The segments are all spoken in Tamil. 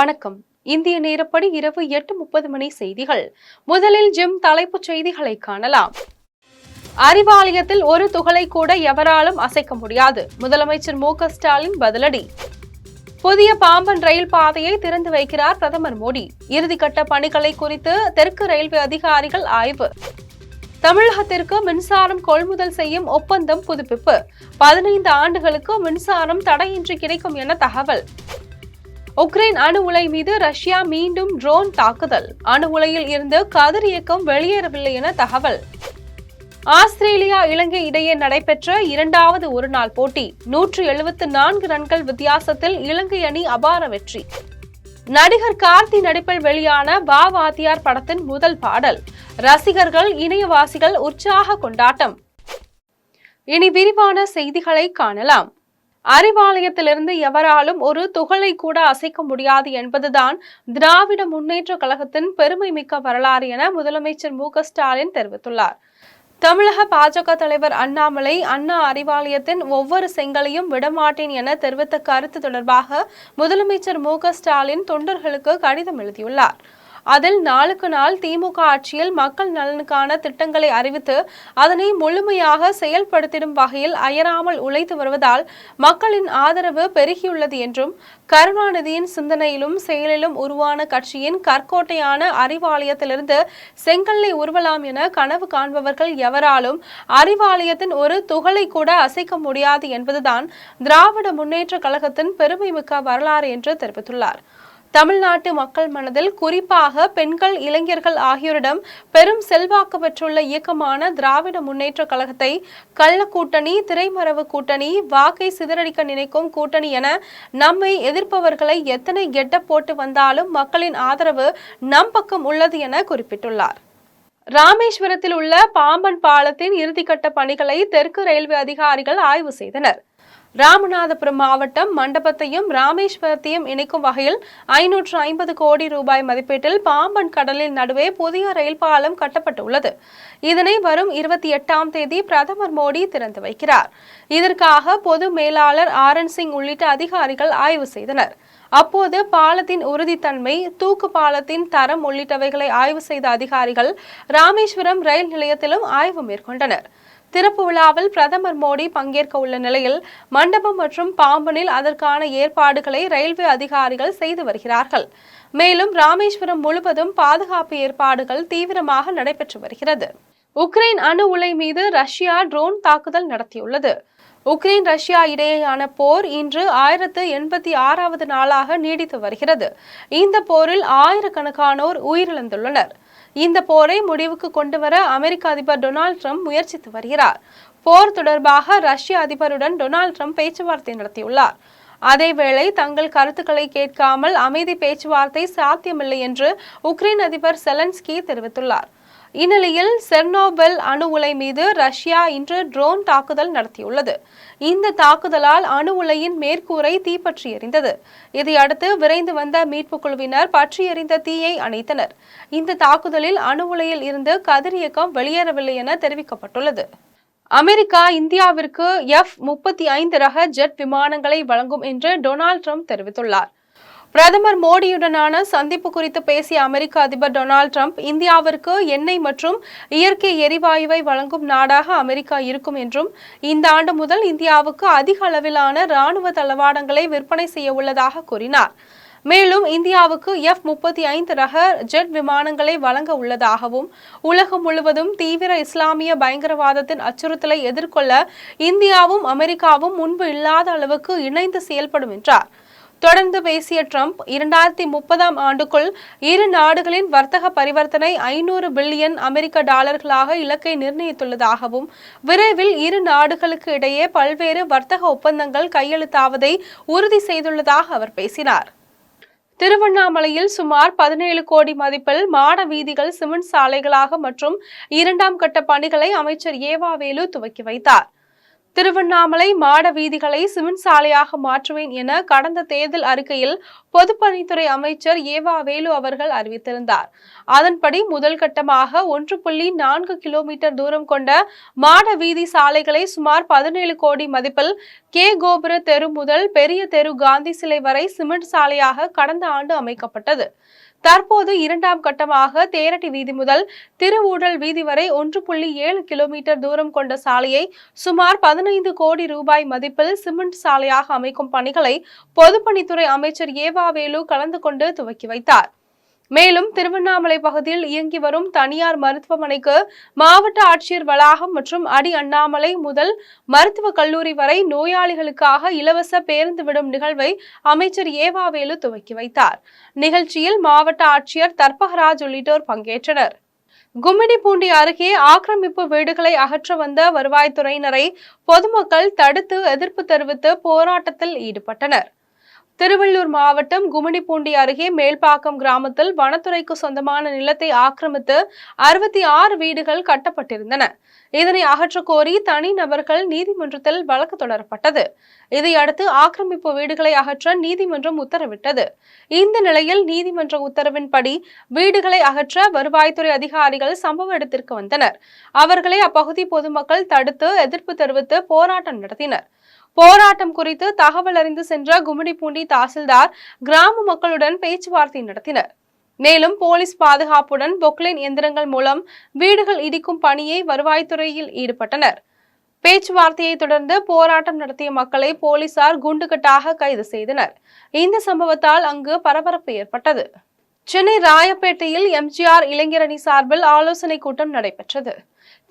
வணக்கம். இந்திய நேரப்படி இரவு 8:30 மணி செய்திகள். முதலில் ஜிம் தலைப்புச் செய்திகளை காணலாம். அறிவாலயத்தில் ஒரு துகளை கூட எவராலும் அசைக்க முடியாது. முதலமைச்சர் மு.க. ஸ்டாலின் பதிலடி. புதிய பாம்பன் ரயில் பாதையை திறந்து வைக்கிறார் பிரதமர் மோடி. இறுதிக்கட்ட பணிகளை குறித்து தெற்கு ரயில்வே அதிகாரிகள் ஆய்வு. தமிழகத்திற்கு மின்சாரம் கொள்முதல் செய்யும் ஒப்பந்தம் புதுப்பிப்பு. 15 ஆண்டுகளுக்கு மின்சாரம் தடையின்றி கிடைக்கும் என தகவல். உக்ரைன் அணு உலை மீது ரஷ்யா மீண்டும் ட்ரோன் தாக்குதல். அணு உலையில் இருந்து கதிரியக்கம் வெளியேறவில்லை என தகவல். ஆஸ்திரேலியா இலங்கை இடையே நடைபெற்ற இரண்டாவது ஒருநாள் போட்டி. 174 ரன்கள் வித்தியாசத்தில் இலங்கை அணி அபார வெற்றி. நடிகர் கார்த்தி நடிப்பில் வெளியான வா வாத்தியார் படத்தின் முதல் பாடல். ரசிகர்கள் இணையவாசிகள் உற்சாக கொண்டாட்டம். இனி விரிவான செய்திகளை காணலாம். அறிவாலயத்திலிருந்து எவராலும் ஒரு துகளை கூட அசைக்க முடியாது என்பதுதான் திராவிட முன்னேற்ற கழகத்தின் பெருமை மிக்க வரலாறு என முதலமைச்சர் மு.க. ஸ்டாலின் தெரிவித்துள்ளார். தமிழக பாஜக தலைவர் அண்ணாமலை அண்ணா அறிவாலயத்தின் ஒவ்வொரு செங்கலையும் விடமாட்டேன் என தெரிவித்த கருத்து தொடர்பாக முதலமைச்சர் மு.க. ஸ்டாலின் தொண்டர்களுக்கு கடிதம் எழுதியுள்ளார். அதில் நாளுக்கு நாள் திமுக ஆட்சியில் மக்கள் நலனுக்கான திட்டங்களை அறிவித்து அதனை முழுமையாக செயல்படுத்திடும் வகையில் அயராமல் உழைத்து வருவதால் மக்களின் ஆதரவு பெருகியுள்ளது என்றும், கருணாநிதியின் சிந்தனையிலும் செயலிலும் உருவான கட்சியின் கற்கோட்டையான அறிவாலயத்திலிருந்து செங்கல்லை உருவலாம் என கனவு காண்பவர்கள் எவராலும் அறிவாலயத்தின் ஒரு துகளை கூட அசைக்க முடியாது என்பதுதான் திராவிட முன்னேற்ற கழகத்தின் பெருமைமிக்க வரலாறு என்று தெரிவித்துள்ளார். தமிழ்நாட்டு மக்கள் மனதில் குறிப்பாக பெண்கள், இளைஞர்கள் ஆகியோரிடம் பெரும் செல்வாக்கு பெற்றுள்ள இயக்கமான திராவிட முன்னேற்ற கழகத்தை கள்ள கூட்டணி, திரைமறைவு கூட்டணி, வாக்கை சிதறடிக்க நினைக்கும் கூட்டணி என நம்மை எதிர்ப்பவர்களை எத்தனை கெட்ட போட்டு வந்தாலும் மக்களின் ஆதரவு நம் பக்கம் உள்ளது என குறிப்பிட்டுள்ளார். ராமேஸ்வரத்தில் உள்ள பாம்பன் பாலத்தின் இறுதிக்கட்ட பணிகளை தெற்கு ரயில்வே அதிகாரிகள் ஆய்வு செய்தனர். ராமநாதபுரம் மாவட்டம் மண்டபத்தையும் ராமேஸ்வரத்தையும் இணைக்கும் வகையில் 550 கோடி ரூபாய் மதிப்பீட்டில் பாம்பன் கடலில் நடுவே புதிய ரயில் பாலம் கட்டப்பட்டுள்ளது. இதனை வரும் 28ஆம் தேதி பிரதமர் மோடி திறந்து வைக்கிறார். இதற்காக பொது மேலாளர் RN சிங் உள்ளிட்ட அதிகாரிகள் ஆய்வு செய்தனர். அப்போது பாலத்தின் உறுதித்தன்மை, தூக்கு பாலத்தின் தரம் உள்ளிட்டவைகளை ஆய்வு செய்த அதிகாரிகள் ராமேஸ்வரம் ரயில் நிலையத்திலும் ஆய்வு மேற்கொண்டனர். திறப்பு விழாவில் பிரதமர் மோடி பங்கேற்க உள்ள நிலையில் மண்டபம் மற்றும் பாம்பனில் அதற்கான ஏற்பாடுகளை ரயில்வே அதிகாரிகள் செய்து வருகிறார்கள். மேலும் ராமேஸ்வரம் முழுவதும் பாதுகாப்பு ஏற்பாடுகள் தீவிரமாக நடைபெற்று வருகிறது. உக்ரைன் அணு உலை மீது ரஷ்யா ட்ரோன் தாக்குதல் நடத்தியுள்ளது. உக்ரைன் ரஷ்யா இடையேயான போர் இன்று 1086வது நாளாக நீடித்து வருகிறது. இந்த போரில் ஆயிரக்கணக்கானோர் உயிரிழந்துள்ளனர். இந்த போரை முடிவுக்கு கொண்டுவர அமெரிக்க அதிபர் டொனால்டு டிரம்ப் முயற்சித்து வருகிறார். போர் தொடர்பாக ரஷ்ய அதிபருடன் டொனால்டு டிரம்ப் பேச்சுவார்த்தை நடத்தியுள்ளார். அதேவேளை தங்கள் கருத்துக்களை கேட்காமல் அமைதி பேச்சுவார்த்தை சாத்தியமில்லை என்று உக்ரைன் அதிபர் செலன்ஸ்கி தெரிவித்துள்ளார். இந்நிலையில் செர்னோபில் அணு உலை மீது ரஷ்யா இன்று ட்ரோன் தாக்குதல் நடத்தியுள்ளது. இந்த தாக்குதலால் அணு உலையின் மேற்கூரை தீப்பற்றி எரிந்தது. இதையடுத்து விரைந்து வந்த மீட்பு குழுவினர் பற்றி எரிந்த தீயை அணைத்தனர். இந்த தாக்குதலில் அணு உலையில் இருந்து கதிரியக்கம் வெளியேறவில்லை என தெரிவிக்கப்பட்டுள்ளது. அமெரிக்கா இந்தியாவிற்கு F-35 ரக ஜெட் விமானங்களை வழங்கும் என்று டொனால்டு டிரம்ப் தெரிவித்துள்ளார். பிரதமர் மோடியுடனான சந்திப்பு குறித்து பேசிய அமெரிக்க அதிபர் டொனால்டு டிரம்ப், இந்தியாவிற்கு எண்ணெய் மற்றும் இயற்கை எரிவாயுவை வழங்கும் நாடாக அமெரிக்கா இருக்கும் என்றும், இந்த ஆண்டு முதல் இந்தியாவுக்கு அதிக அளவிலான ராணுவ தளவாடங்களை விற்பனை செய்ய உள்ளதாக கூறினார். மேலும் இந்தியாவுக்கு F-35 ரக ஜெட் விமானங்களை வழங்க உள்ளதாகவும், உலகம் முழுவதும் தீவிர இஸ்லாமிய பயங்கரவாதத்தின் அச்சுறுத்தலை எதிர்கொள்ள இந்தியாவும் அமெரிக்காவும் முன்பு இல்லாத அளவுக்கு இணைந்து செயல்படும் என்றார். தொடர்ந்து பேசிய டிரம்ப், 2030ஆம் ஆண்டுக்குள் இரு நாடுகளின் வர்த்தக பரிவர்த்தனை 500 பில்லியன் அமெரிக்க டாலர்களாக இலக்கை நிர்ணயித்துள்ளதாகவும், விரைவில் இரு நாடுகளுக்கு இடையே பல்வேறு வர்த்தக ஒப்பந்தங்கள் கையெழுத்தாவதை உறுதி செய்துள்ளதாக அவர் பேசினார். திருவண்ணாமலையில் சுமார் 17 கோடி மதிப்பில் மாட வீதிகள் சிமெண்ட் சாலைகளாக மற்றும் 2ஆம் கட்ட பணிகளை அமைச்சர் ஏவா வேலு துவக்கி வைத்தார். திருவண்ணாமலை மாட வீதிகளை சிமெண்ட் சாலையாக மாற்றுவேன் என கடந்த தேர்தல் அறிக்கையில் பொதுப்பணித்துறை அமைச்சர் ஏவா வேலு அவர்கள் அறிவித்திருந்தார். அதன்படி முதல் கட்டமாக 1.4 கிலோமீட்டர் தூரம் கொண்ட மாட வீதி சாலைகளை சுமார் 17 கோடி மதிப்பில் கே கோபுர தெரு முதல் பெரிய தெரு காந்தி சிலை வரை சிமெண்ட் சாலையாக கடந்த ஆண்டு அமைக்கப்பட்டது. தற்போது இரண்டாம் கட்டமாக தேரட்டி வீதி முதல் திருவூடல் வீதி வரை 1.7 கிலோமீட்டர் தூரம் கொண்ட சாலையை சுமார் 15 கோடி ரூபாய் மதிப்பில் சிமெண்ட் சாலையாக அமைக்கும் பணிகளை பொதுப்பணித்துறை அமைச்சர் ஏவா வேலு கலந்து கொண்டு துவக்கி வைத்தார். மேலும் திருவண்ணாமலை பகுதியில் இயங்கி வரும் தனியார் மருத்துவமனைக்கு மாவட்ட ஆட்சியர் வளாகம் மற்றும் அடி அண்ணாமலை முதல் மருத்துவக் கல்லூரி வரை நோயாளிகளுக்காக இலவச பேருந்து விடும் நிகழ்வை அமைச்சர் ஏவா வேலு துவக்கி வைத்தார். நிகழ்ச்சியில் மாவட்ட ஆட்சியர் தர்பகராஜ் உள்ளிட்டோர் பங்கேற்றனர். கும்மிடிப்பூண்டி அருகே ஆக்கிரமிப்பு வீடுகளை அகற்ற வந்த வருவாய்த்துறையினரை பொதுமக்கள் தடுத்து எதிர்ப்பு தெரிவித்து போராட்டத்தில் ஈடுபட்டனர். திருவள்ளூர் மாவட்டம் கும்மிடிப்பூண்டி அருகே மேல்பாக்கம் கிராமத்தில் வனத்துறைக்கு சொந்தமான நிலத்தை ஆக்கிரமித்து 66 வீடுகள் கட்டப்பட்டிருந்தன. இதனை அகற்ற கோரி தனிநபர்கள் நீதிமன்றத்தில் வழக்கு தொடரப்பட்டது. இதையடுத்து ஆக்கிரமிப்பு வீடுகளை அகற்ற நீதிமன்றம் உத்தரவிட்டது. இந்த நிலையில் நீதிமன்ற உத்தரவின்படி வீடுகளை அகற்ற வருவாய்த்துறை அதிகாரிகள் சம்பவ இடத்திற்கு வந்தனர். அவர்களை அப்பகுதி பொதுமக்கள் தடுத்து எதிர்ப்பு தெரிவித்து போராட்டம் நடத்தினர். போராட்டம் குறித்து தகவல் அறிந்து சென்ற கும்மிடிப்பூண்டி தாசில்தார் கிராம மக்களுடன் பேச்சுவார்த்தை நடத்தினர். மேலும் போலீஸ் பாதுகாப்புடன் பொக்லைன் எந்திரங்கள் மூலம் வீடுகள் இடிக்கும் பணியை வருவாய்த்துறையில் ஈடுபட்டனர். பேச்சுவார்த்தையை தொடர்ந்து போராட்டம் நடத்திய மக்களை போலீசார் குண்டுகட்டாக கைது செய்தனர். இந்த சம்பவத்தால் அங்கு பரபரப்பு ஏற்பட்டது. சென்னை ராயப்பேட்டையில் எம்ஜிஆர் இளைஞரணி சார்பில் ஆலோசனை கூட்டம் நடைபெற்றது.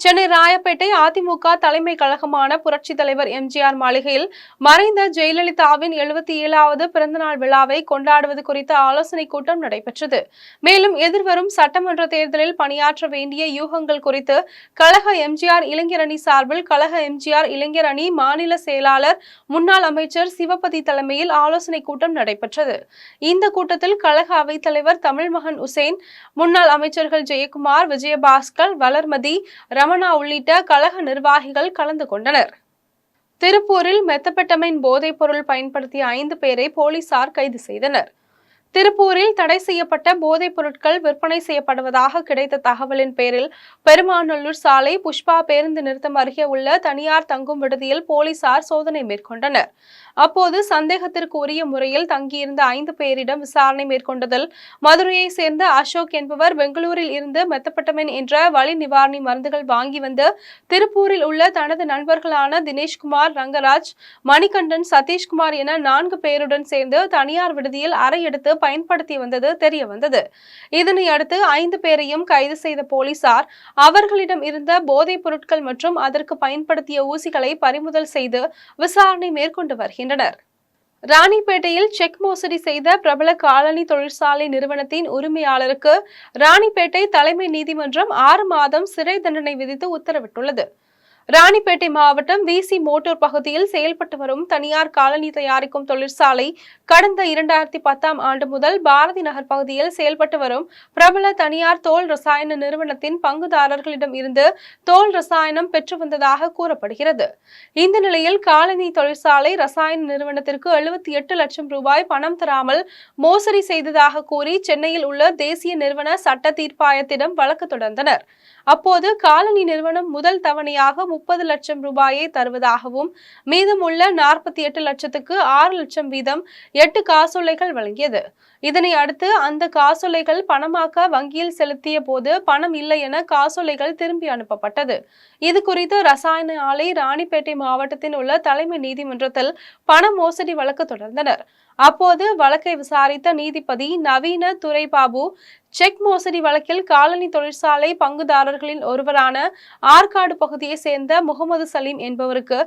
சென்னை ராயப்பேட்டை அதிமுக தலைமை கழகமான புரட்சி தலைவர் எம்ஜிஆர் மாளிகையில் மறைந்த ஜெயலலிதாவின் 77வது பிறந்தநாள் விழாவை கொண்டாடுவது குறித்த ஆலோசனை கூட்டம் நடைபெற்றது. மேலும் எதிர்வரும் சட்டமன்ற தேர்தலில் பணியாற்ற வேண்டிய யூகங்கள் குறித்து கழக எம்ஜிஆர் இளைஞரணி சார்பில் கழக எம்ஜிஆர் இளைஞர் அணி மாநில செயலாளர் முன்னாள் அமைச்சர் சிவபதி தலைமையில் ஆலோசனை கூட்டம் நடைபெற்றது. இந்த கூட்டத்தில் கழக அவைத்தலைவர் தமிழ்மகன் உசேன், முன்னாள் அமைச்சர்கள் ஜெயக்குமார், விஜயபாஸ்கர், வளர்மதி, ரமணா உள்ளிட்ட கழக நிர்வாகிகள் கலந்து கொண்டனர். திருப்பூரில் மெத்தபெட்டமைன் போதைப் பொருள் பயன்படுத்திய 5 பேரை போலீசார் கைது செய்தனர். திருப்பூரில் தடை செய்யப்பட்ட போதைப் பொருட்கள் விற்பனை செய்யப்படுவதாக கிடைத்த தகவலின் பேரில் பெருமாநல்லூர் சாலை புஷ்பா பேருந்து நிறுத்தம் அருகே உள்ள தனியார் தங்கும் விடுதியில் போலீசார் சோதனை மேற்கொண்டனர். அப்போது சந்தேகத்திற்கு உரிய முறையில் தங்கியிருந்த 5 பேரிடம் விசாரணை மேற்கொண்டதில் மதுரையை சேர்ந்த அசோக் என்பவர் பெங்களூரில் இருந்து மெத்தபெட்டமைன் என்ற வலி நிவாரணி மருந்துகள் வாங்கி வந்து திருப்பூரில் உள்ள தனது நண்பர்களான தினேஷ்குமார், ரங்கராஜ், மணிகண்டன், சதீஷ்குமார் என 4 பேருடன் சேர்ந்து தனியார் விடுதியில் அறை எடுத்து பயன்படுத்தி வந்தது தெரிய வந்தது. இதனை அடுத்து 5 பேரையும் கைது செய்த போலீசார் அவர்களிடம் இருந்த போதைப் பொருட்கள் மற்றும் அதற்கு பயன்படுத்திய ஊசிகளை பறிமுதல் செய்து விசாரணை மேற்கொண்டு வருகின்றனர். ராணிப்பேட்டையில் செக் மோசடி செய்த பிரபல காலனி தொழிற்சாலை நிறுவனத்தின் உரிமையாளருக்கு ராணிப்பேட்டை தலைமை நீதிமன்றம் 6 மாதம் சிறை தண்டனை விதித்து உத்தரவிட்டுள்ளது. ராணிப்பேட்டை மாவட்டம் விசி மோட்டூர் பகுதியில் செயல்பட்டு வரும் தனியார் காலனி தயாரிக்கும் தொழிற்சாலை கடந்த 2010ஆம் ஆண்டு முதல் பாரதி நகர் பகுதியில் செயல்பட்டு வரும் பிரபல தனியார் தோல் ரசாயன நிறுவனத்தின் பங்குதாரர்களிடம் இருந்து தோல் ரசாயனம் பெற்று வந்ததாக கூறப்படுகிறது. இந்த நிலையில் காலனி தொழிற்சாலை ரசாயன நிறுவனத்திற்கு 78 லட்சம் ரூபாய் பணம் தராமல் மோசடி செய்ததாக கூறி சென்னையில் உள்ள தேசிய நிறுவன சட்ட தீர்ப்பாயத்திடம் வழக்கு தொடர்ந்தனர். அப்போது காலனி நிறுவனம் முதல் தவணையாக 30 லட்சம் ரூபாயை தருவதாகவும் மீதமுள்ள 48 லட்சத்துக்கு 6 லட்சம் வீதம் 8 காசோலைகள் வழங்கியது. இதனை அடுத்து அந்த காசோலைகள் பணமாக்க வங்கியில் செலுத்திய போது பணம் இல்லை என காசோலைகள் திரும்பி அனுப்பப்பட்டது. இது குறித்து ரசாயன ஆலை ராணிப்பேட்டை மாவட்டத்தில் உள்ள தலைமை நீதிமன்றத்தில் பண மோசடி வழக்கு தொடர்ந்தனர். அப்போது வழக்கை விசாரித்த நீதிபதி நவீன துரைபாபு செக் மோசடி வழக்கில் காலனி தொழிற்சாலை பங்குதாரர்களில் ஒருவரான ஆற்காடு பகுதியை சேர்ந்த முகமது சலீம் என்பவருக்கு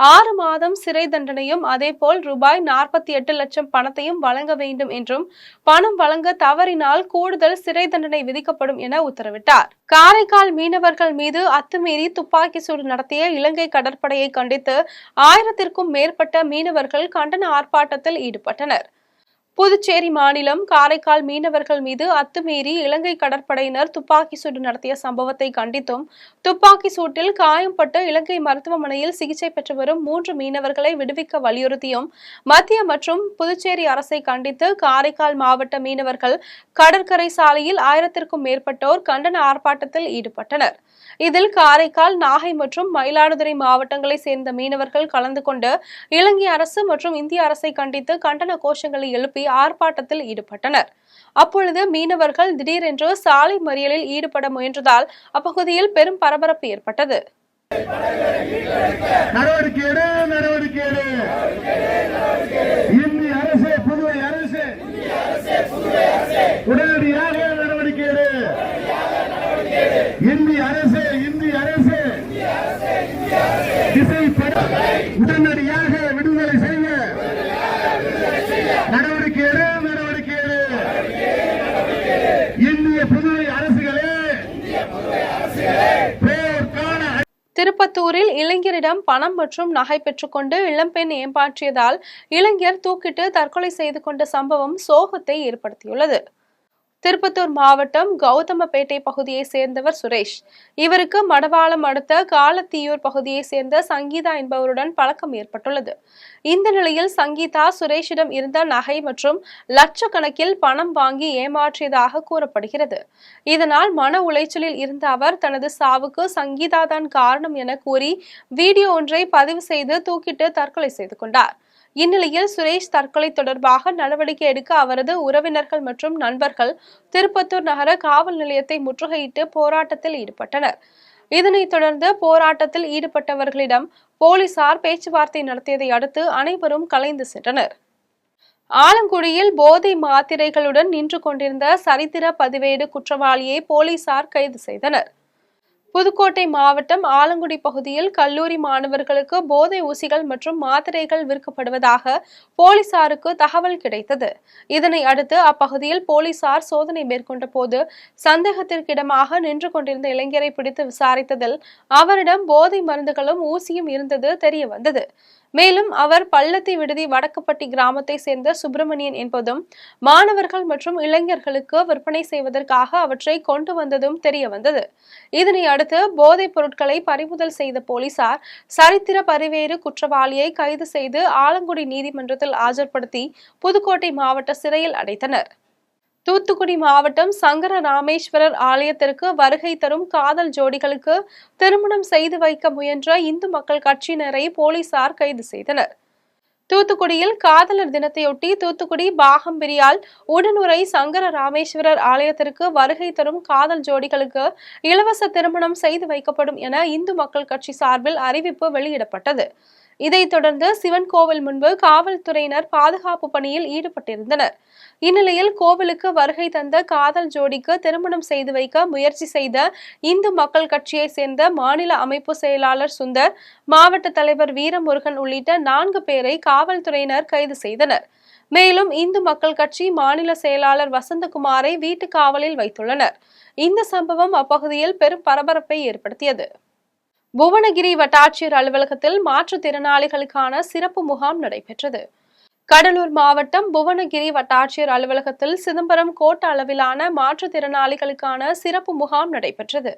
6 மாதம் சிறை தண்டனையும் அதேபோல் ரூபாய் 48 லட்சம் பணத்தையும் வழங்க வேண்டும் என்றும் பணம் வழங்க தவறினால் கூடுதல் சிறை தண்டனை விதிக்கப்படும் என உத்தரவிட்டார். காரைக்கால் மீனவர்கள் மீது அத்துமீறி துப்பாக்கி சூடு நடத்திய இலங்கை கடற்படையை கண்டித்து 1000த்திற்கும் மேற்பட்ட மீனவர்கள் கண்டன ஆர்ப்பாட்டத்தில் ஈடுபட்டனர். புதுச்சேரி மாநிலம் காரைக்கால் மீனவர்கள் மீது அத்துமீறி இலங்கை கடற்படையினர் துப்பாக்கி சூடு நடத்திய சம்பவத்தை கண்டித்தும், துப்பாக்கி சூட்டில் காயம்பட்டு இலங்கை மருத்துவமனையில் சிகிச்சை பெற்று வரும் 3 மீனவர்களை விடுவிக்க வலியுறுத்தியும் மத்திய மற்றும் புதுச்சேரி அரசை கண்டித்து காரைக்கால் மாவட்ட மீனவர்கள் கடற்கரை சாலையில் 1000க்கும் மேற்பட்டோர் கண்டன ஆர்ப்பாட்டத்தில் ஈடுபட்டனர். இதில் காரைக்கால், நாகை மற்றும் மயிலாடுதுறை மாவட்டங்களை சேர்ந்த மீனவர்கள் கலந்து கொண்டு இலங்கை அரசு மற்றும் இந்திய அரசை கண்டித்து கண்டன கோஷங்களை எழுப்பி ஆர்ப்பாட்டத்தில் ஈடுபட்டனர். அப்பொழுது மீனவர்கள் திடீரென்று சாலை மறியலில் ஈடுபட முயன்றதால் அப்பகுதியில் பெரும் பரபரப்பு ஏற்பட்டது. உடனடியாக நடவடிக்கை எடு. இந்திய அரசு உடனடியாக விடுதலை செய்ய நடவடிக்கை எடு. இந்திய புதுவை அரசுகளே, திருப்பத்தூரில் இளைஞரிடம் பணம் மற்றும் நகை பெற்றுக்கொண்டு இளம்பெண் ஏமாற்றியதால் இளைஞர் தூக்கிட்டு தற்கொலை செய்து கொண்ட சம்பவம் சோகத்தை ஏற்படுத்தியுள்ளது. திருப்பத்தூர் மாவட்டம் கௌதமபேட்டை பகுதியை சேர்ந்தவர் சுரேஷ். இவருக்கு மடவாளம் அடுத்த காலத்தீயூர் பகுதியை சேர்ந்த சங்கீதா என்பவருடன் பழக்கம் ஏற்பட்டுள்ளது. இந்த நிலையில் சங்கீதா சுரேஷிடம் இருந்த நகை மற்றும் லட்சக்கணக்கில் பணம் வாங்கி ஏமாற்றியதாக கூறப்படுகிறது. இதனால் மன உளைச்சலில் இருந்த அவர் தனது சாவுக்கு சங்கீதா தான் காரணம் என கூறி வீடியோ ஒன்றை பதிவு செய்து தூக்கிட்டு தற்கொலை செய்து கொண்டார். இந்நிலையில் சுரேஷ் தற்கொலை தொடர்பாக நடவடிக்கை எடுக்க அவரது உறவினர்கள் மற்றும் நண்பர்கள் திருப்பத்தூர் நகர காவல் நிலையத்தை முற்றுகையிட்டு போராட்டத்தில் ஈடுபட்டனர். இதனைத் தொடர்ந்து போராட்டத்தில் ஈடுபட்டவர்களிடம் போலீசார் பேச்சுவார்த்தை நடத்தியதை அடுத்து அனைவரும் கலைந்து சென்றனர். ஆலங்குடியில் போதை மாத்திரைகளுடன் நின்று கொண்டிருந்த சரித்திர பதிவேடு குற்றவாளியை போலீசார் கைது செய்தனர். புதுக்கோட்டை மாவட்டம் ஆலங்குடி பகுதியில் கல்லூரி மாணவர்களுக்கு போதை ஊசிகள் மற்றும் மாத்திரைகள் விற்கப்படுவதாக போலீசாருக்கு தகவல் கிடைத்தது. இதனை அடுத்து அப்பகுதியில் போலீசார் சோதனை மேற்கொண்ட போது சந்தேகத்திற்கிடமாக நின்று கொண்டிருந்த இளைஞரை பிடித்து விசாரித்ததில் அவரிடம் போதை மருந்துகளும் ஊசியும் இருந்தது தெரிய வந்தது. மேலும் அவர் பள்ளத்தி விடுதி வடக்குப்பட்டி கிராமத்தை சேர்ந்த சுப்பிரமணியன் என்பதும் மாணவர்கள் மற்றும் இளைஞர்களுக்கு விற்பனை செய்வதற்காக அவற்றை கொண்டு வந்ததும் தெரிய வந்தது. இதனை அடுத்து போதைப் பொருட்களை பறிமுதல் செய்த போலீசார் சரித்திர பதிவேடு குற்றவாளியை கைது செய்து ஆலங்குடி நீதிமன்றத்தில் ஆஜர்படுத்தி புதுக்கோட்டை மாவட்ட சிறையில் அடைத்தனர். தூத்துக்குடி மாவட்டம் சங்கர ராமேஸ்வரர் ஆலயத்திற்கு வருகை தரும் காதல் ஜோடிகளுக்கு திருமணம் செய்து வைக்க முயன்ற இந்து மக்கள் கட்சியினரை போலீசார் கைது செய்தனர். தூத்துக்குடியில் காதலர் தினத்தையொட்டி தூத்துக்குடி பாகம்பிரியால் உடனுரை சங்கர ராமேஸ்வரர் ஆலயத்திற்கு வருகை தரும் காதல் ஜோடிகளுக்கு இலவச திருமணம் செய்து வைக்கப்படும் என இந்து மக்கள் கட்சி சார்பில் அறிவிப்பு வெளியிடப்பட்டது. இதைத் தொடர்ந்து சிவன் கோவில் முன்பு காவல்துறையினர் பாதுகாப்பு பணியில் ஈடுபட்டிருந்தனர். இந்நிலையில் கோவிலுக்கு வருகை தந்த காதல் ஜோடிக்கு திருமணம் செய்து வைக்க முயற்சி செய்த இந்து மக்கள் கட்சியை சேர்ந்த மாநில அமைப்பு செயலாளர் சுந்தர், மாவட்ட தலைவர் வீரமுருகன் உள்ளிட்ட 4 பேரை காவல்துறையினர் கைது செய்தனர். மேலும் இந்து மக்கள் கட்சி மாநில செயலாளர் வசந்தகுமாரை வீட்டு காவலில் வைத்துள்ளனர். இந்த சம்பவம் அப்பகுதியில் பெரும் பரபரப்பை ஏற்படுத்தியது. புவனகிரி வட்டாட்சியர் அலுவலகத்தில் மாற்றுத்திறனாளிகளுக்கான சிறப்பு முகாம் நடைபெற்றது. கடலூர் மாவட்டம் புவனகிரி வட்டாட்சியர் அலுவலகத்தில் சிதம்பரம் கோட்ட அளவிலான மாற்றுத்திறனாளிகளுக்கான சிறப்பு முகாம் நடைபெற்றது.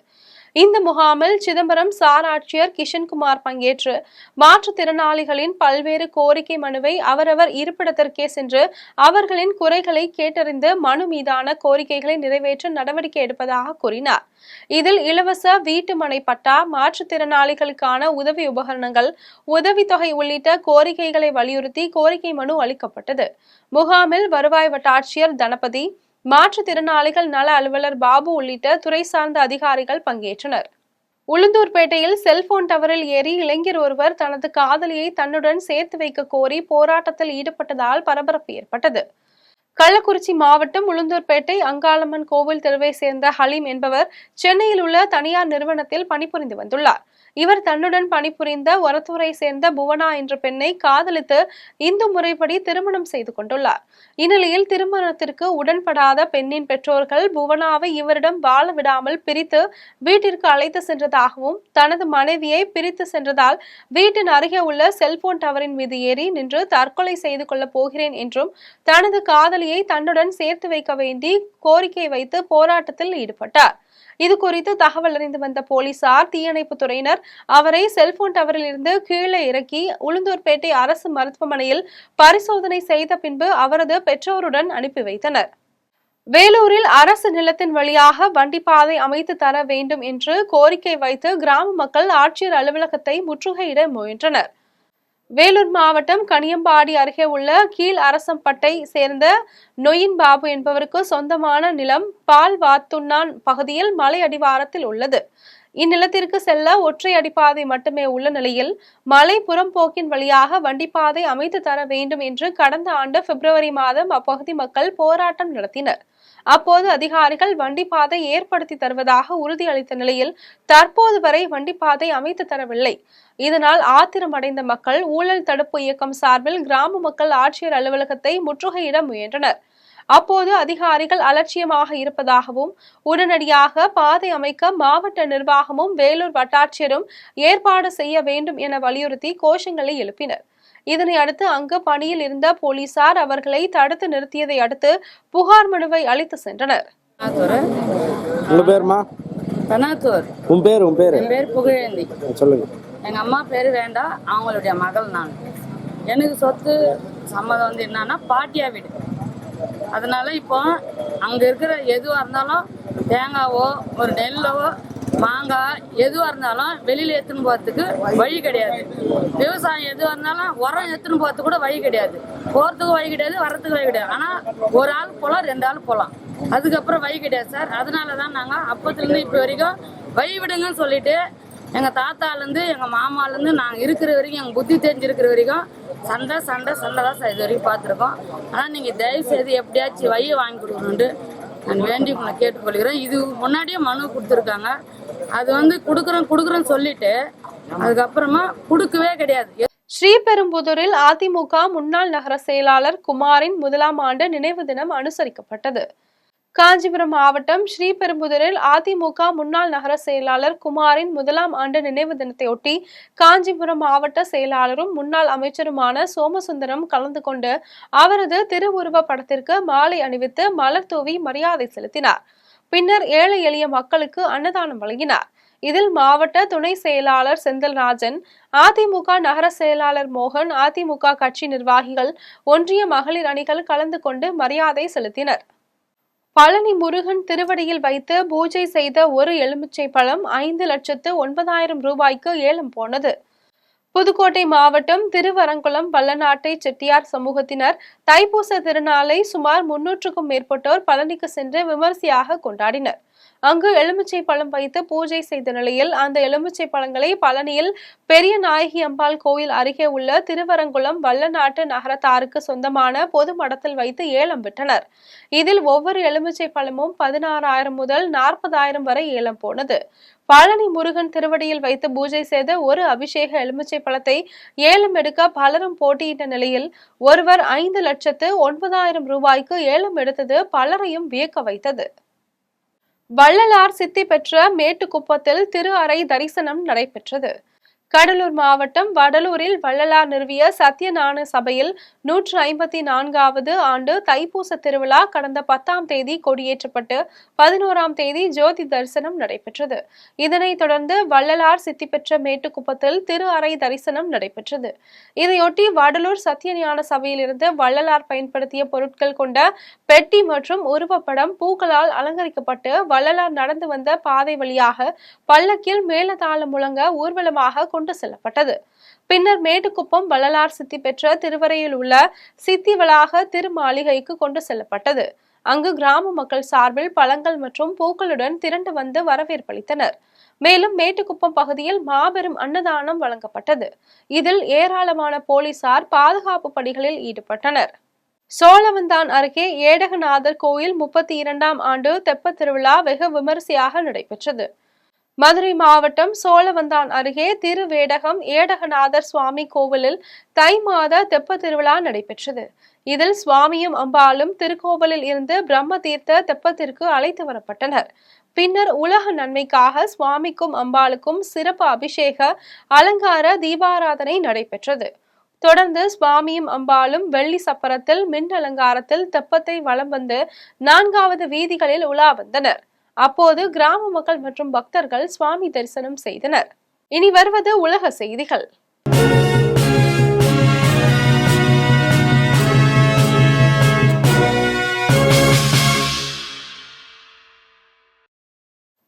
இந்த முகாமில் சிதம்பரம் சார் ஆட்சியர் கிஷன்குமார் பங்கேற்று மாற்றுத்திறனாளிகளின் பல்வேறு கோரிக்கை மனுவை அவரவர் இருப்பிடத்திற்கே சென்று அவர்களின் குறைகளை கேட்டறிந்து மனு மீதான கோரிக்கைகளை நிறைவேற்ற நடவடிக்கை எடுப்பதாக கூறினார். இதில் இலவச வீட்டு மனை பட்டா, மாற்றுத்திறனாளிகளுக்கான உதவி உபகரணங்கள், உதவித்தொகை உள்ளிட்ட கோரிக்கைகளை வலியுறுத்தி கோரிக்கை மனு அளிக்கப்பட்டது. முகாமில் வருவாய் வட்டாட்சியர் தனபதி, மாற்றுத்திறனாளிகள் நல அலுவலர் பாபு உள்ளிட்ட துறை சார்ந்த அதிகாரிகள் பங்கேற்றனர். உளுந்தூர்பேட்டையில் செல்போன் டவரில் ஏறி இளைஞர் ஒருவர் தனது காதலியை தன்னுடன் சேர்த்து வைக்க கோரி போராட்டத்தில் ஈடுபட்டதால் பரபரப்பு ஏற்பட்டது. கள்ளக்குறிச்சி மாவட்டம் உளுந்தூர்பேட்டை அங்காளம்மன் கோவில் தெருவை சேர்ந்த ஹலீம் என்பவர் சென்னையில் உள்ள தனியார் நிறுவனத்தில் பணிபுரிந்து வந்துள்ளார். இவர் தன்னுடன் பணிபுரிந்த ஒரத்தூரை சேர்ந்த புவனா என்ற பெண்ணை காதலித்து இந்து முறைப்படி திருமணம் செய்து கொண்டுள்ளார். இந்நிலையில் திருமணத்திற்கு உடன்படாத பெண்ணின் பெற்றோர்கள் புவனாவை இவரிடம் வாழ விடாமல் பிரித்து வீட்டிற்கு அழைத்து சென்றதாகவும், தனது மனைவியை பிரித்து சென்றதால் வீட்டின் அருகே உள்ள செல்போன் டவரின் மீது ஏறி நின்று தற்கொலை செய்து கொள்ளப் போகிறேன் என்றும், தனது காதலியை தன்னுடன் சேர்த்து வைக்க வேண்டி கோரிக்கை வைத்து போராட்டத்தில் ஈடுபட்டார். இது குறித்து தகவல் அறிந்து வந்த போலீசார், தீயணைப்பு துறையினர் அவரை செல்போன் டவரில் இருந்து கீழே இறக்கி உளுந்தூர்பேட்டை அரசு மருத்துவமனையில் பரிசோதனை செய்த பின்பு அவரது பெற்றோருடன் அனுப்பி வைத்தனர். வேலூரில் அரசு நிலத்தின் வழியாக வண்டிப்பாதை அமைத்து தர வேண்டும் என்று கோரிக்கை வைத்து கிராம மக்கள் ஆட்சியர் அலுவலகத்தை முற்றுகையிட முயன்றனர். வேலூர் மாவட்டம் கனியம்பாடி அருகே உள்ள கீழ் அரசம்பட்டை சேர்ந்த நொயின் பாபு என்பவருக்கு சொந்தமான நிலம் பால்வாத்துண்ணான் பகுதியில் மலை அடிவாரத்தில் உள்ளது. இந்நிலத்திற்கு செல்ல ஒற்றை அடிப்பாதை மட்டுமே உள்ள நிலையில் மலை புறம்போக்கின் வழியாக வண்டிப்பாதை அமைத்து தர வேண்டும் என்று கடந்த ஆண்டு பிப்ரவரி மாதம் அப்பகுதி மக்கள் போராட்டம் நடத்தினர். அப்போது அதிகாரிகள் வண்டிப்பாதை ஏற்படுத்தி தருவதாக உறுதியளித்த நிலையில் தற்போது வரை வண்டிப்பாதை அமைத்து தரவில்லை. இதனால் ஆத்திரமடைந்த மக்கள் ஊழல் தடுப்பு இயக்கம் சார்பில் கிராம மக்கள் ஆட்சியர் அலுவலகத்தை முற்றுகையிட முயன்றனர். அப்போது அதிகாரிகள் அலட்சியமாக இருப்பதாகவும், உடனடியாக பாதை அமைக்க மாவட்ட நிர்வாகமும் வேலூர் வட்டாட்சியரும் ஏற்பாடு செய்ய வேண்டும் என வலியுறுத்தி கோஷங்களை எழுப்பினர். இதனை அடுத்து அங்கு பணியில் இருந்த போலீசார் அவர்களை தடுத்து நிறுத்தியதை அடுத்து புகார் மனுவை அளித்து சென்றனர். உங்க பேருமா? பெனாத்தூர். உன் பேர்? என் பேர் புகழேந்தி. சொல்லுங்க. எங்க அம்மா பேர் வேண்டாம், அவங்களுடைய மகள் நான். எனக்கு சொத்து சம்மதம் வந்து என்னன்னா பாட்டியா வீடு. அதனால இப்போ அங்க இருக்கிற எதுவா இருந்தாலும் தேங்காவோ ஒரு நெல்லோ மாங்காய் எதுவாக இருந்தாலும் வெளியில் எடுத்துன்னு போகிறதுக்கு வழி கிடையாது. விவசாயம் எதுவாக இருந்தாலும் உரம் எடுத்துன்னு போகிறதுக்கு கூட வழி கிடையாது. போகிறதுக்கு வழி கிடையாது, வரத்துக்கு வழி கிடையாது. ஆனால் ஒரு ஆள் போகலாம், 2 ஆள் போகலாம், அதுக்கப்புறம் வழி கிடையாது சார். அதனால தான் நாங்கள் அப்போத்துலேருந்து இப்போ வரைக்கும் வழி விடுங்கன்னு சொல்லிட்டு எங்கள் தாத்தாலேருந்து எங்கள் மாமாலேருந்து நாங்கள் இருக்கிற வரைக்கும், எங்கள் புத்தி தெரிஞ்சிருக்கிற வரைக்கும் சண்டை தான் சார் இது வரைக்கும் பார்த்துருக்கோம். ஆனால் நீங்கள் தயவு செய்து எப்படியாச்சும் வழியை வாங்கி கொடுக்கணுன்ட்டு நான் வேண்டி உங்களை கேட்டுக்கொள்கிறேன். இது முன்னாடியே மனு கொடுத்துருக்காங்க. அது வந்து கொடுக்குறேன்னு சொல்லிட்டு அதுக்கப்புறமா கொடுக்கவே கிடையாது. ஸ்ரீபெரும்புதூரில் அதிமுக முன்னாள் நகர செயலாளர் குமாரின் 1ஆம் ஆண்டு நினைவு தினம் அனுசரிக்கப்பட்டது. காஞ்சிபுரம் மாவட்டம் ஸ்ரீபெரும்புதூரில் அதிமுக முன்னாள் நகர செயலாளர் குமாரின் 1ஆம் ஆண்டு நினைவு தினத்தையொட்டி காஞ்சிபுரம் மாவட்ட செயலாளரும் முன்னாள் அமைச்சருமான சோமசுந்தரம் கலந்து கொண்டு அவரது திருவுருவ படத்திற்கு மாலை அணிவித்து மலர் தூவி மரியாதை செலுத்தினார். பின்னர் ஏழை எளிய மக்களுக்கு அன்னதானம் வழங்கினார். இதில் மாவட்ட துணை செயலாளர் செந்தில்ராஜன், அதிமுக நகர செயலாளர் மோகன், அதிமுக கட்சி நிர்வாகிகள், ஒன்றிய மகளிர் அணிகள் கலந்து கொண்டு மரியாதை செலுத்தினர். பழனி முருகன் திருவடியில் வைத்து பூஜை செய்த ஒரு எலுமிச்சை பழம் 5,09,000 ரூபாய்க்கு ஏலம் போனது. புதுக்கோட்டை மாவட்டம் திருவரங்குளம் வல்லநாட்டை செட்டியார் சமூகத்தினர் தைப்பூச திருநாளை சுமார் 300க்கும் மேற்பட்டோர் பழனிக்கு சென்று விமர்சையாக கொண்டாடினர். அங்கு எலுமிச்சை பழம் வைத்து பூஜை செய்த நிலையில் அந்த எலுமிச்சை பழங்களை பழனியில் பெரிய நாயகி அம்பாள் கோயில் அருகே உள்ள திருவரங்குளம் வல்லநாட்டு நகரத்தாருக்கு சொந்தமான பொது மடத்தில் வைத்து ஏலம் விட்டனர். இதில் ஒவ்வொரு எலுமிச்சை பழமும் 16,000 முதல் 40,000 வரை ஏலம் போனது. பழனி முருகன் திருவடியில் வைத்து பூஜை செய்த ஒரு அபிஷேக எலுமிச்சை பழத்தை ஏலம் எடுக்க பலரும் போட்டியிட்ட நிலையில் ஒருவர் 5,09,000 ரூபாய்க்கு ஏலம் எடுத்தது பலரையும் வியக்க வைத்தது. வள்ளலார் சித்தி பெற்ற மேட்டுக்குப்பத்தில் திரு அறை தரிசனம் நடைபெற்றது. கடலூர் மாவட்டம் வடலூரில் வள்ளலார் நிறுவிய சத்யநாராயண சபையில் 154வது ஆண்டு தைப்பூச திருவிழா கடந்த 10ஆம் தேதி கொடியேற்றப்பட்டு 11ஆம் தேதி ஜோதி தரிசனம் நடைபெற்றது. இதனைத் தொடர்ந்து வள்ளலார் சித்தி பெற்ற மேட்டுக்குப்பத்தில் திரு அறை தரிசனம் நடைபெற்றது. இதையொட்டி வடலூர் சத்யஞான சபையில் இருந்து வள்ளலார் பயன்படுத்திய பொருட்கள் கொண்ட பெட்டி மற்றும் உருவப்படம் பூக்களால் அலங்கரிக்கப்பட்டு வள்ளலார் நடந்து வந்த பாதை வழியாக பல்லக்கில் மேலதாளம் முழங்க ஊர்வலமாக கொண்டு செல்லப்பட்டது. பின்னர் மேட்டுக்குப்பம் வள்ளலார் சித்தி பெற்ற திருவரையில் உள்ள சித்தி வளாக திருமாளிகைக்கு கொண்டு செல்லப்பட்டது. அங்கு கிராம மக்கள் சார்பில் பழங்கள் மற்றும் பூக்களுடன் திரண்டு வந்து வரவேற்பளித்தனர். மேலும் மேட்டுக்குப்பம் பகுதியில் மாபெரும் அன்னதானம் வழங்கப்பட்டது. இதில் ஏராளமான போலீசார் பாதுகாப்பு பணிகளில் ஈடுபட்டனர். சோழவந்தான் அருகே ஏடகநாதர் கோயில் 32ஆம் ஆண்டு தெப்பத் திருவிழா வெகு விமரிசையாக நடைபெற்றது. மதுரை மாவட்டம் சோழவந்தான் அருகே திருவேடகம் ஏடகநாதர் சுவாமி கோவிலில் தை மாத தெப்பத் திருவிழா நடைபெற்றது. இதில் சுவாமியும் அம்பாளும் திருக்கோவிலில் இருந்து பிரம்ம தீர்த்த தெப்பத்திற்கு அழைத்து வரப்பட்டனர். பின்னர் உலக நன்மைக்காக சுவாமிக்கும் அம்பாளுக்கும் சிறப்பு அபிஷேக அலங்கார தீபாராதனை நடைபெற்றது. தொடர்ந்து சுவாமியும் அம்பாளும் வெள்ளி சப்பரத்தில் மின் அலங்காரத்தில் தெப்பத்தை வலம் வந்து 4வது வீதிகளில் உலா வந்தனர். அப்போது கிராம மக்கள் மற்றும் பக்தர்கள் சுவாமி தரிசனம் செய்தனர். இனி வருவது உலக செய்திகள்.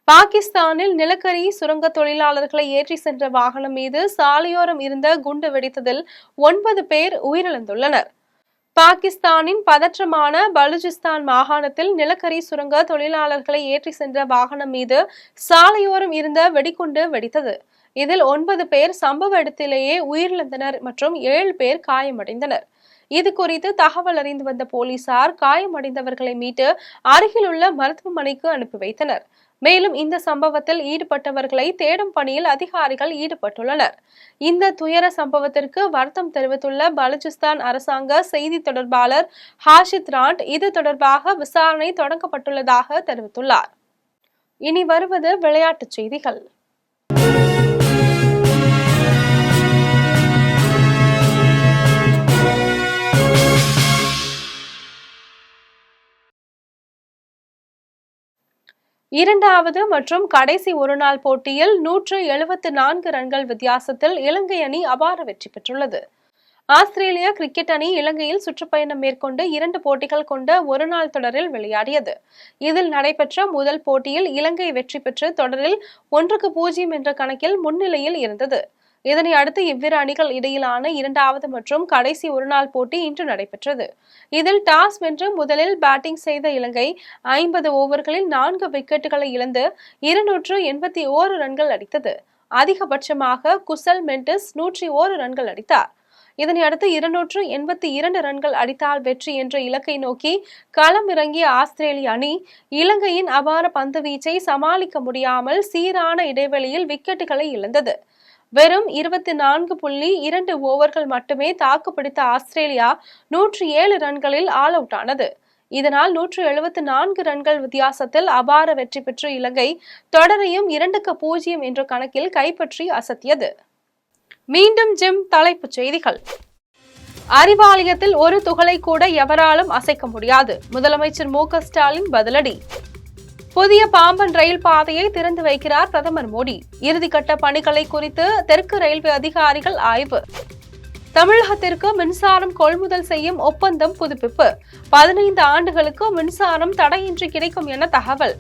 பாகிஸ்தானில் நிலக்கரி சுரங்க தொழிலாளர்களை ஏற்றி சென்ற வாகனம் மீது சாலையோரம் இருந்த குண்டு வெடித்ததில் 9 பேர் உயிரிழந்துள்ளனர். பாகிஸ்தானின் பதற்றமான பலுச்சிஸ்தான் மாகாணத்தில் நிலக்கரி சுரங்க தொழிலாளர்களை ஏற்றி சென்ற வாகனம் மீது சாலையோரம் இருந்த வெடிகுண்டு வெடித்தது. இதில் 9 பேர் சம்பவ இடத்திலேயே உயிரிழந்தனர் மற்றும் 7 பேர் காயமடைந்தனர். இது குறித்து தகவல் அறிந்து வந்த போலீசார் காயமடைந்தவர்களை மீட்டு அருகிலுள்ள மருத்துவமனைக்கு அனுப்பி வைத்தனர். மேலும் இந்த சம்பவத்தில் ஈடுபட்டவர்களை தேடும் பணியில் அதிகாரிகள் ஈடுபட்டுள்ளனர். இந்த துயர சம்பவத்திற்கு வருத்தம் தெரிவித்துள்ள பலுச்சிஸ்தான் அரசாங்க செய்தி தொடர்பாளர் ஹாஷித் ராண்ட் இது தொடர்பாக விசாரணை தொடங்கப்பட்டுள்ளதாக தெரிவித்துள்ளார். இனி வருவது விளையாட்டுச் செய்திகள். இரண்டாவது மற்றும் கடைசி ஒருநாள் போட்டியில் 174 ரன்கள் வித்தியாசத்தில் இலங்கை அணி அபார வெற்றி பெற்றுள்ளது. ஆஸ்திரேலியா கிரிக்கெட் அணி இலங்கையில் சுற்றுப்பயணம் மேற்கொண்டு 2 போட்டிகள் கொண்ட ஒருநாள் தொடரில் விளையாடியது. இதில் நடைபெற்ற முதல் போட்டியில் இலங்கை வெற்றி பெற்று தொடரில் 1-0 என்ற கணக்கில் முன்னிலையில் இருந்தது. இதனை அடுத்து இவ்விரு அணிகள் இடையிலான இரண்டாவது மற்றும் கடைசி ஒருநாள் போட்டி இன்று நடைபெற்றது. இதில் டாஸ் வென்று முதலில் பேட்டிங் செய்த இலங்கை 50 ஓவர்களில் 4 விக்கெட்டுகளை இழந்து 281 ரன்கள் அடித்தது. அதிகபட்சமாக குசல் மெண்டிஸ் 101 ரன்கள் அடித்தார். இதனை அடுத்து 282 ரன்கள் அடித்தால் வெற்றி என்ற இலக்கை நோக்கி களம் இறங்கிய ஆஸ்திரேலிய அணி இலங்கையின் அபார பந்து வீச்சை சமாளிக்க முடியாமல் சீரான இடைவெளியில் விக்கெட்டுகளை இழந்தது. வெறும் 24.2 ஓவர்கள் மட்டுமே தாக்குப்பிடித்த ஆஸ்திரேலியா 107 ரன்களில் ஆல் அவுட் ஆனது. இதனால் 174 ரன்கள் வித்தியாசத்தில் அபார வெற்றி பெற்ற இலங்கை தொடரையும் 2-0 என்ற கணக்கில் கைப்பற்றி அசத்தியது. மீண்டும் ஜிம் தலைப்புச் செய்திகள். அறிவாலயத்தில் ஒரு துகளை கூட எவராலும் அசைக்க முடியாது. முதலமைச்சர் மு.க. ஸ்டாலின் பதிலடி. புதிய பாம்பன் ரயில் பாதையை திறந்து வைக்கிறார் பிரதமர் மோடி. இறுதிக்கட்ட பணிகளை குறித்து தெற்கு ரயில்வே அதிகாரிகள் ஆய்வு. தமிழகத்திற்கு மின்சாரம் கொள்முதல் செய்யும் ஒப்பந்தம் புதுப்பிப்பு. 15 ஆண்டுகளுக்கு மின்சாரம் தடையின்றி கிடைக்கும் என தகவல்.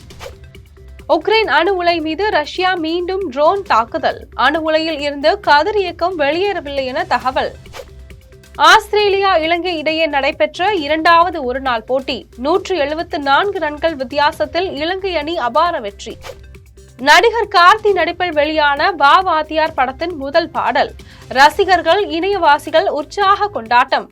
உக்ரைன் அணு உலை மீது ரஷ்யா மீண்டும் ட்ரோன் தாக்குதல். அணு உலையில் இருந்து கதிர் இயக்கம் வெளியேறவில்லை என தகவல். ஆஸ்திரேலியா இலங்கை இடையே நடைபெற்ற இரண்டாவது ஒருநாள் போட்டி 174 ரன்கள் வித்தியாசத்தில் இலங்கை அணி அபார வெற்றி. நடிகர் கார்த்தி நடிப்பில் வெளியான வா வாத்தியார் படத்தின் முதல் பாடல் ரசிகர்கள் இணையவாசிகள் உற்சாக கொண்டாட்டம்.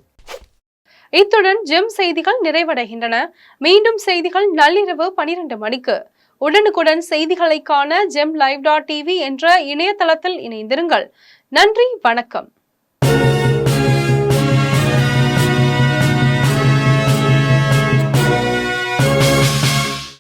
இத்துடன் ஜிம் செய்திகள் நிறைவடைகின்றன. மீண்டும் செய்திகள் நள்ளிரவு 12 மணிக்கு. உடனுக்குடன் செய்திகளை காண gemlive.tv என்ற இணையதளத்தில் இணைந்திருங்கள். நன்றி, வணக்கம்.